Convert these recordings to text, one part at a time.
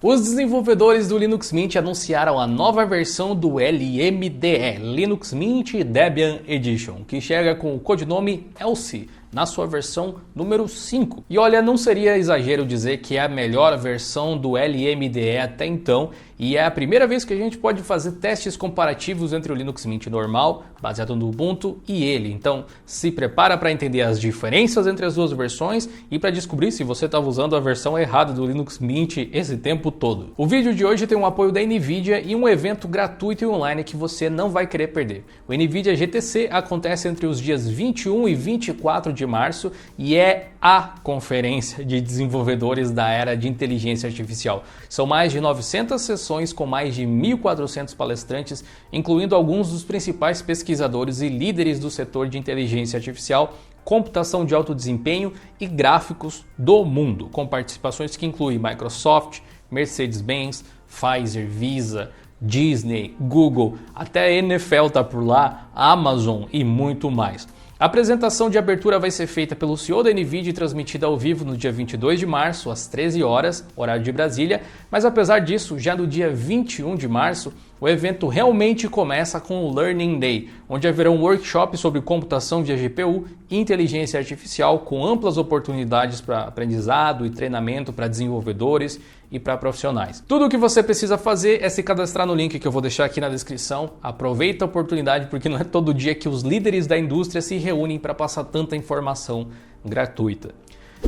Os desenvolvedores do Linux Mint anunciaram a nova versão do LMDE, Linux Mint Debian Edition, que chega com o codinome ELSE, na sua versão número 5. E olha, não seria exagero dizer que é a melhor versão do LMDE até então, e é a primeira vez que a gente pode fazer testes comparativos entre o Linux Mint normal, baseado no Ubuntu, e ele. Então, se prepara para entender as diferenças entre as duas versões e para descobrir se você estava usando a versão errada do Linux Mint esse tempo todo. O vídeo de hoje tem um apoio da NVIDIA e um evento gratuito e online que você não vai querer perder. O NVIDIA GTC acontece entre os dias 21 e 24 de março e é a conferência de desenvolvedores da era de inteligência artificial. São mais de 900 sessões com mais de 1.400 palestrantes, incluindo alguns dos principais pesquisadores e líderes do setor de inteligência artificial, computação de alto desempenho e gráficos do mundo, com participações que incluem Microsoft, Mercedes-Benz, Pfizer, Visa, Disney, Google, até a NFL está por lá, Amazon e muito mais. A apresentação de abertura vai ser feita pelo CEO da NVIDIA e transmitida ao vivo no dia 22 de março, às 13 horas, horário de Brasília, mas apesar disso, já no dia 21 de março, o evento realmente começa com o Learning Day, onde haverá um workshop sobre computação via GPU e inteligência artificial com amplas oportunidades para aprendizado e treinamento para desenvolvedores e para profissionais. Tudo o que você precisa fazer é se cadastrar no link que eu vou deixar aqui na descrição. Aproveita a oportunidade porque não é todo dia que os líderes da indústria se reúnem para passar tanta informação gratuita.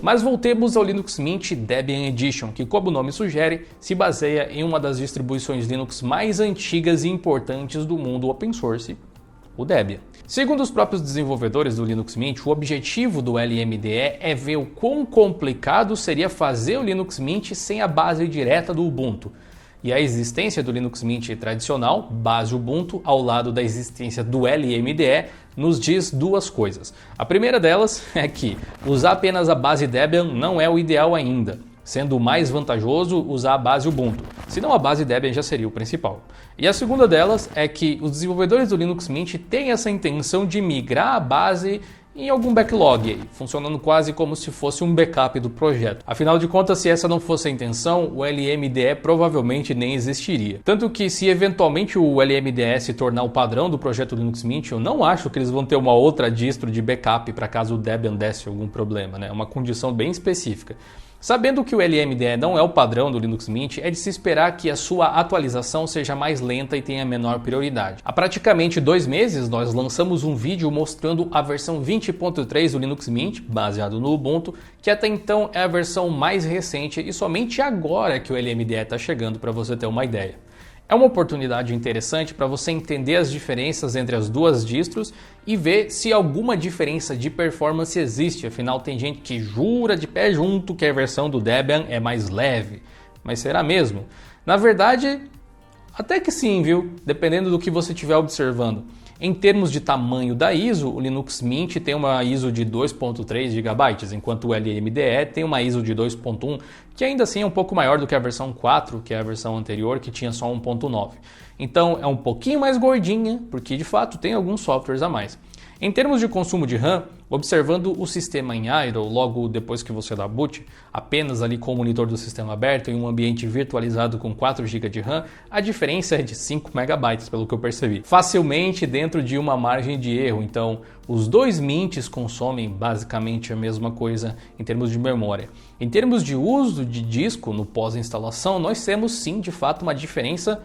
Mas voltemos ao Linux Mint Debian Edition, que, como o nome sugere, se baseia em uma das distribuições Linux mais antigas e importantes do mundo open source, o Debian. Segundo os próprios desenvolvedores do Linux Mint, o objetivo do LMDE é ver o quão complicado seria fazer o Linux Mint sem a base direta do Ubuntu. E a existência do Linux Mint tradicional, base Ubuntu, ao lado da existência do LMDE, nos diz duas coisas. A primeira delas é que usar apenas a base Debian não é o ideal ainda, sendo mais vantajoso usar a base Ubuntu, senão a base Debian já seria o principal. E a segunda delas é que os desenvolvedores do Linux Mint têm essa intenção de migrar a base em algum backlog, funcionando quase como se fosse um backup do projeto. Afinal de contas, se essa não fosse a intenção, o LMDE provavelmente nem existiria. Tanto que se eventualmente o LMDE se tornar o padrão do projeto Linux Mint, eu não acho que eles vão ter uma outra distro de backup para caso o Debian desse algum problema, né? É uma condição bem específica. Sabendo que o LMDE não é o padrão do Linux Mint, é de se esperar que a sua atualização seja mais lenta e tenha menor prioridade. Há praticamente 2 meses, nós lançamos um vídeo mostrando a versão 20.3 do Linux Mint, baseado no Ubuntu, que até então é a versão mais recente e somente agora que o LMDE está chegando, para você ter uma ideia. É uma oportunidade interessante para você entender as diferenças entre as duas distros e ver se alguma diferença de performance existe. Afinal, tem gente que jura de pé junto que a versão do Debian é mais leve. Mas será mesmo? Na verdade, até que sim, viu? Dependendo do que você estiver observando. Em termos de tamanho da ISO, o Linux Mint tem uma ISO de 2.3 GB, enquanto o LMDE tem uma ISO de 2.1, que ainda assim é um pouco maior do que a versão 4, que é a versão anterior, que tinha só 1.9. Então é um pouquinho mais gordinha, porque de fato tem alguns softwares a mais. Em termos de consumo de RAM, observando o sistema em idle logo depois que você dá boot, apenas ali com o monitor do sistema aberto em um ambiente virtualizado com 4 GB de RAM, a diferença é de 5 MB, pelo que eu percebi. Facilmente dentro de uma margem de erro, então os dois Mints consomem basicamente a mesma coisa em termos de memória. Em termos de uso de disco no pós-instalação, nós temos sim de fato uma diferença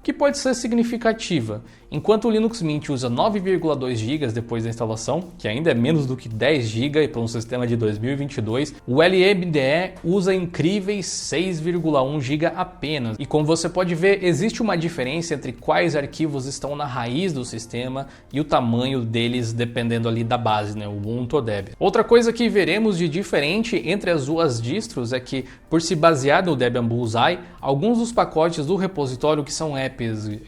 que pode ser significativa. Enquanto o Linux Mint usa 9,2 GB depois da instalação, que ainda é menos do que 10 GB para um sistema de 2022, o LMDE usa incríveis 6,1 GB apenas. E como você pode ver, existe uma diferença entre quais arquivos estão na raiz do sistema e o tamanho deles dependendo ali da base, né, Ubuntu ou Debian. Outra coisa que veremos de diferente entre as duas distros é que, por se basear no Debian Bullseye, alguns dos pacotes do repositório que são apps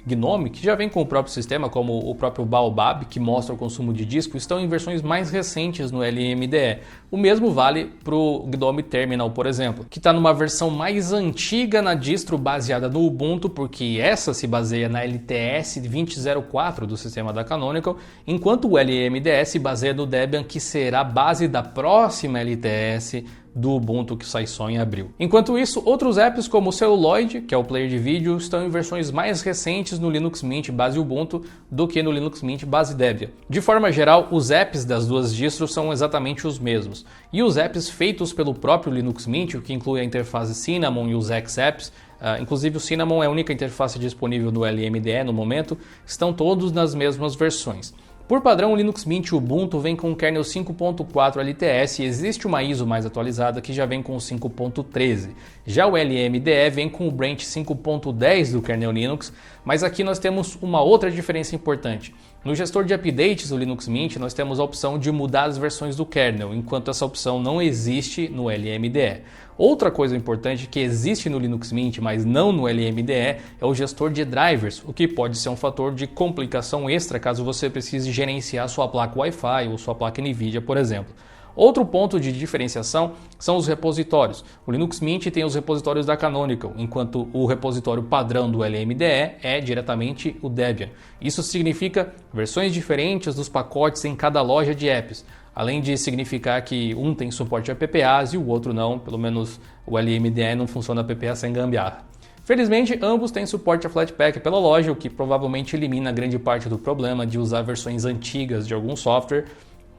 GNOME, que já vem com o próprio sistema, como o próprio Baobab, que mostra o consumo de disco, estão em versões mais recentes no LMDE. O mesmo vale para o GNOME Terminal, por exemplo, que está numa versão mais antiga na distro baseada no Ubuntu, porque essa se baseia na LTS 2004 do sistema da Canonical, enquanto o LMDE se baseia no Debian, que será a base da próxima LTS do Ubuntu que sai só em abril. Enquanto isso, outros apps como o Celluloid, que é o player de vídeo, estão em versões mais recentes no Linux Mint base Ubuntu do que no Linux Mint base Debian. De forma geral, os apps das duas distros são exatamente os mesmos. E os apps feitos pelo próprio Linux Mint, o que inclui a interface Cinnamon e os X-Apps, inclusive o Cinnamon é a única interface disponível no LMDE no momento, estão todos nas mesmas versões. Por padrão, o Linux Mint Ubuntu vem com o kernel 5.4 LTS e existe uma ISO mais atualizada que já vem com o 5.13. Já o LMDE vem com o branch 5.10 do kernel Linux, mas aqui nós temos uma outra diferença importante. No gestor de updates do Linux Mint, nós temos a opção de mudar as versões do kernel, enquanto essa opção não existe no LMDE. Outra coisa importante que existe no Linux Mint, mas não no LMDE, é o gestor de drivers, o que pode ser um fator de complicação extra caso você precise gerenciar sua placa Wi-Fi ou sua placa NVIDIA, por exemplo. Outro ponto de diferenciação são os repositórios. O Linux Mint tem os repositórios da Canonical, enquanto o repositório padrão do LMDE é diretamente o Debian. Isso significa versões diferentes dos pacotes em cada loja de apps, além de significar que um tem suporte a PPAs e o outro não, pelo menos o LMDE não funciona a PPA sem gambiarra. Felizmente, ambos têm suporte a Flatpak pela loja, o que provavelmente elimina grande parte do problema de usar versões antigas de algum software,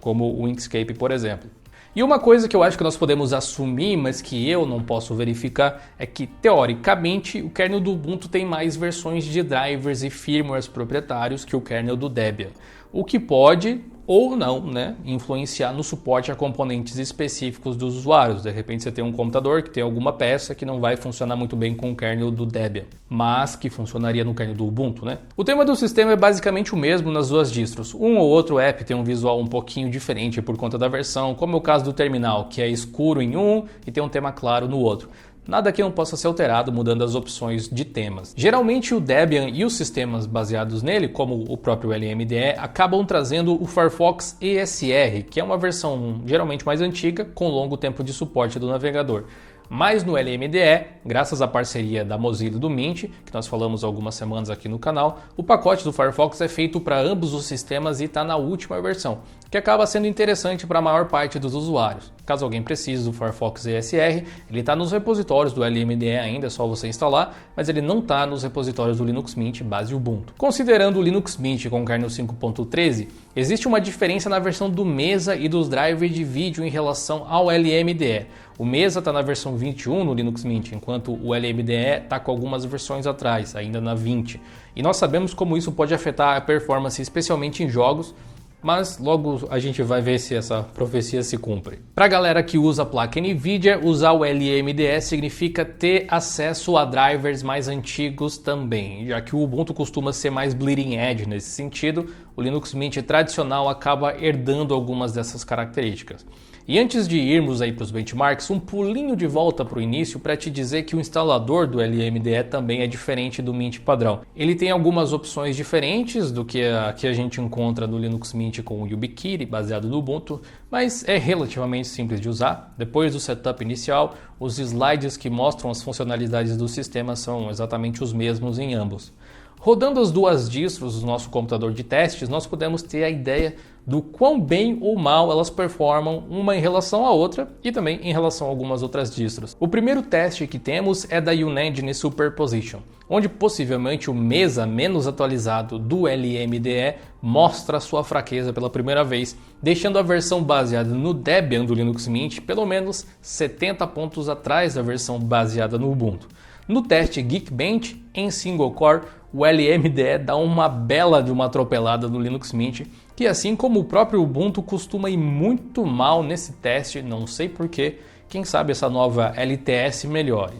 como o Inkscape, por exemplo. E uma coisa que eu acho que nós podemos assumir, mas que eu não posso verificar, é que, teoricamente, o kernel do Ubuntu tem mais versões de drivers e firmwares proprietários que o kernel do Debian, o que pode ou não, influenciar no suporte a componentes específicos dos usuários. De repente você tem um computador que tem alguma peça que não vai funcionar muito bem com o kernel do Debian, mas que funcionaria no kernel do Ubuntu, O tema do sistema é basicamente o mesmo nas duas distros. Um ou outro app tem um visual um pouquinho diferente por conta da versão, como é o caso do terminal, que é escuro em um e tem um tema claro no outro. Nada que não possa ser alterado mudando as opções de temas. Geralmente o Debian e os sistemas baseados nele, como o próprio LMDE, acabam trazendo o Firefox ESR, que é uma versão geralmente mais antiga, com longo tempo de suporte do navegador. Mas no LMDE, graças à parceria da Mozilla e do Mint, que nós falamos algumas semanas aqui no canal, o pacote do Firefox é feito para ambos os sistemas e está na última versão, que acaba sendo interessante para a maior parte dos usuários. Caso alguém precise do Firefox ESR, ele está nos repositórios do LMDE ainda, é só você instalar, mas ele não está nos repositórios do Linux Mint base Ubuntu. Considerando o Linux Mint com o kernel 5.13, existe uma diferença na versão do Mesa e dos drivers de vídeo em relação ao LMDE. O Mesa está na versão 21 no Linux Mint, enquanto o LMDE está com algumas versões atrás, ainda na 20. E nós sabemos como isso pode afetar a performance, especialmente em jogos, mas logo a gente vai ver se essa profecia se cumpre. Para a galera que usa a placa NVIDIA, usar o LMDE significa ter acesso a drivers mais antigos também. Já que o Ubuntu costuma ser mais bleeding edge nesse sentido, o Linux Mint tradicional acaba herdando algumas dessas características. E antes de irmos aí para os benchmarks, um pulinho de volta para o início para te dizer que o instalador do LMDE também é diferente do Mint padrão. Ele tem algumas opções diferentes do que a gente encontra no Linux Mint com o YubiKey, baseado no Ubuntu, mas é relativamente simples de usar. Depois do setup inicial, os slides que mostram as funcionalidades do sistema são exatamente os mesmos em ambos. Rodando as duas distros do nosso computador de testes, nós podemos ter a ideia do quão bem ou mal elas performam uma em relação à outra e também em relação a algumas outras distros. O primeiro teste que temos é da Unengine Superposition, onde possivelmente o Mesa menos atualizado do LMDE mostra sua fraqueza pela primeira vez, deixando a versão baseada no Debian do Linux Mint pelo menos 70 pontos atrás da versão baseada no Ubuntu. No teste Geekbench em single core, o LMDE dá uma bela de uma atropelada no Linux Mint, que assim como o próprio Ubuntu costuma ir muito mal nesse teste, não sei porquê, quem sabe essa nova LTS melhore,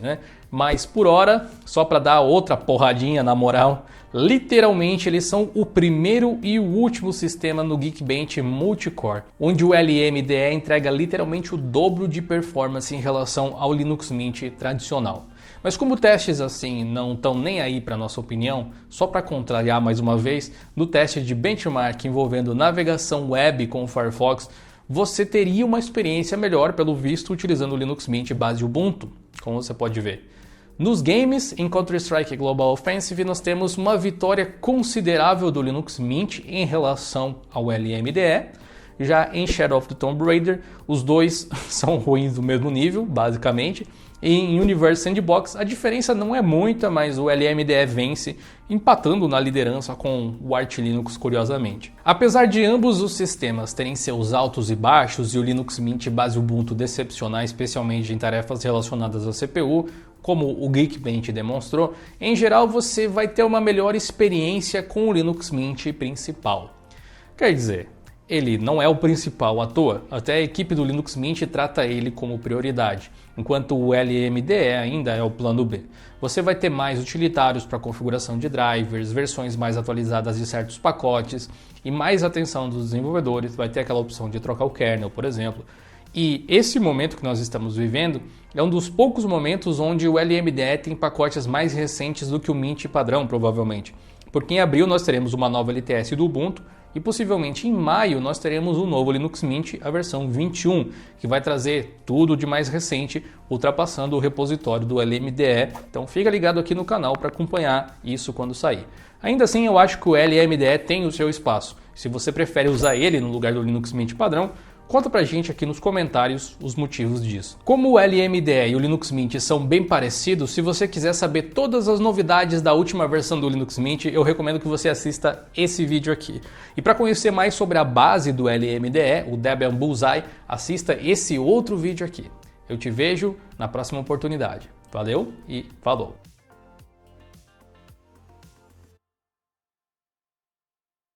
Mas por hora, só para dar outra porradinha na moral, literalmente eles são o primeiro e o último sistema no Geekbench multicore, onde o LMDE entrega literalmente o dobro de performance em relação ao Linux Mint tradicional. Mas como testes assim não estão nem aí para nossa opinião, só para contrariar mais uma vez, no teste de benchmark envolvendo navegação web com o Firefox, você teria uma experiência melhor pelo visto utilizando o Linux Mint base Ubuntu, como você pode ver. Nos games, em Counter-Strike Global Offensive, nós temos uma vitória considerável do Linux Mint em relação ao LMDE. Já em Shadow of the Tomb Raider, os dois são ruins do mesmo nível, basicamente. E em Universe Sandbox, a diferença não é muita, mas o LMDE vence, empatando na liderança com o Arch Linux, curiosamente. Apesar de ambos os sistemas terem seus altos e baixos e o Linux Mint base Ubuntu decepcionar, especialmente em tarefas relacionadas à CPU, como o Geekbench demonstrou, em geral você vai ter uma melhor experiência com o Linux Mint principal. Quer dizer, ele não é o principal à toa, até a equipe do Linux Mint trata ele como prioridade, enquanto o LMDE ainda é o plano B. Você vai ter mais utilitários para configuração de drivers, versões mais atualizadas de certos pacotes e mais atenção dos desenvolvedores, vai ter aquela opção de trocar o kernel, por exemplo. E esse momento que nós estamos vivendo é um dos poucos momentos onde o LMDE tem pacotes mais recentes do que o Mint padrão, provavelmente. Porque em abril nós teremos uma nova LTS do Ubuntu, e possivelmente em maio nós teremos um novo Linux Mint, a versão 21, que vai trazer tudo de mais recente, ultrapassando o repositório do LMDE. Então fica ligado aqui no canal para acompanhar isso quando sair. Ainda assim, eu acho que o LMDE tem o seu espaço. Se você prefere usar ele no lugar do Linux Mint padrão, conta pra gente aqui nos comentários os motivos disso. Como o LMDE e o Linux Mint são bem parecidos, se você quiser saber todas as novidades da última versão do Linux Mint, eu recomendo que você assista esse vídeo aqui. E para conhecer mais sobre a base do LMDE, o Debian Bullseye, assista esse outro vídeo aqui. Eu te vejo na próxima oportunidade. Valeu e falou!